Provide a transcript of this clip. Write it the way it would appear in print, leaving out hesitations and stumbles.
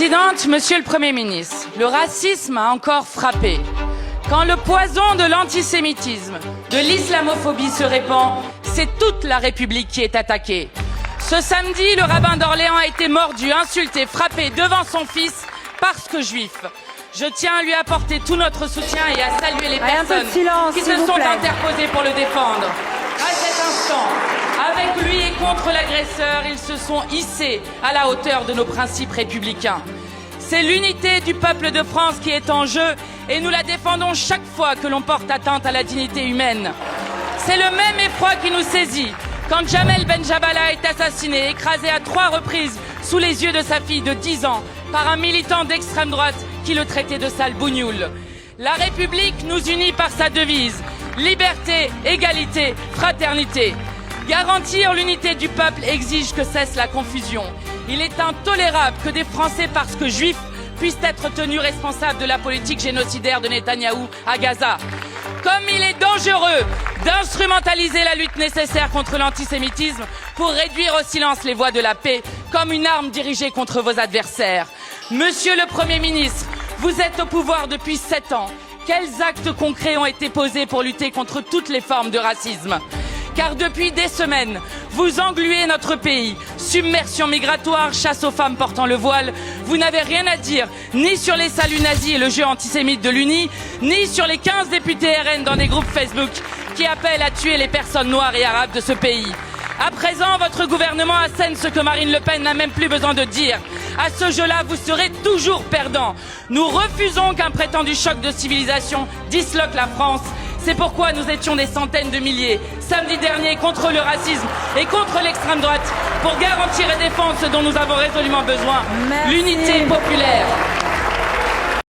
Présidente, Monsieur le Premier ministre, le racisme a encore frappé. Quand le poison de l'antisémitisme, de l'islamophobie se répand, c'est toute la République qui est attaquée. Ce samedi, le rabbin d'Orléans a été mordu, insulté, frappé devant son fils parce que juif. Je tiens à lui apporter tout notre soutien et à saluer les personnes qui se sont interposées pour le défendre. À cet instant, avec lui et contre l'agresseur, ils se sont hissés à la hauteur de nos principes républicains. C'est l'unité du peuple de France qui est en jeu et nous la défendons chaque fois que l'on porte atteinte à la dignité humaine. C'est le même effroi qui nous saisit quand Jamel Benjabala est assassiné, écrasé à 3 reprises sous les yeux de sa fille de 10 ans par un militant d'extrême droite qui le traitait de sale bougnoule. La République nous unit par sa devise « Liberté, égalité, fraternité ». Garantir l'unité du peuple exige que cesse la confusion. Il est intolérable que des Français, parce que juifs, puissent être tenus responsables de la politique génocidaire de Netanyahou à Gaza. Comme il est dangereux d'instrumentaliser la lutte nécessaire contre l'antisémitisme pour réduire au silence les voix de la paix comme une arme dirigée contre vos adversaires. Monsieur le Premier ministre, vous êtes au pouvoir depuis 7 ans. Quels actes concrets ont été posés pour lutter contre toutes les formes de racisme ? Car depuis des semaines, vous engluez notre pays. Submersion migratoire, chasse aux femmes portant le voile. Vous n'avez rien à dire, ni sur les saluts nazis et le jeu antisémite de l'UNI, ni sur les 15 députés RN dans des groupes Facebook qui appellent à tuer les personnes noires et arabes de ce pays. À présent, votre gouvernement assène ce que Marine Le Pen n'a même plus besoin de dire. À ce jeu-là, vous serez toujours perdant. Nous refusons qu'un prétendu choc de civilisation disloque la France. C'est pourquoi nous étions des centaines de milliers samedi dernier contre le racisme et contre l'extrême droite pour garantir et défendre ce dont nous avons résolument besoin, l'unité populaire.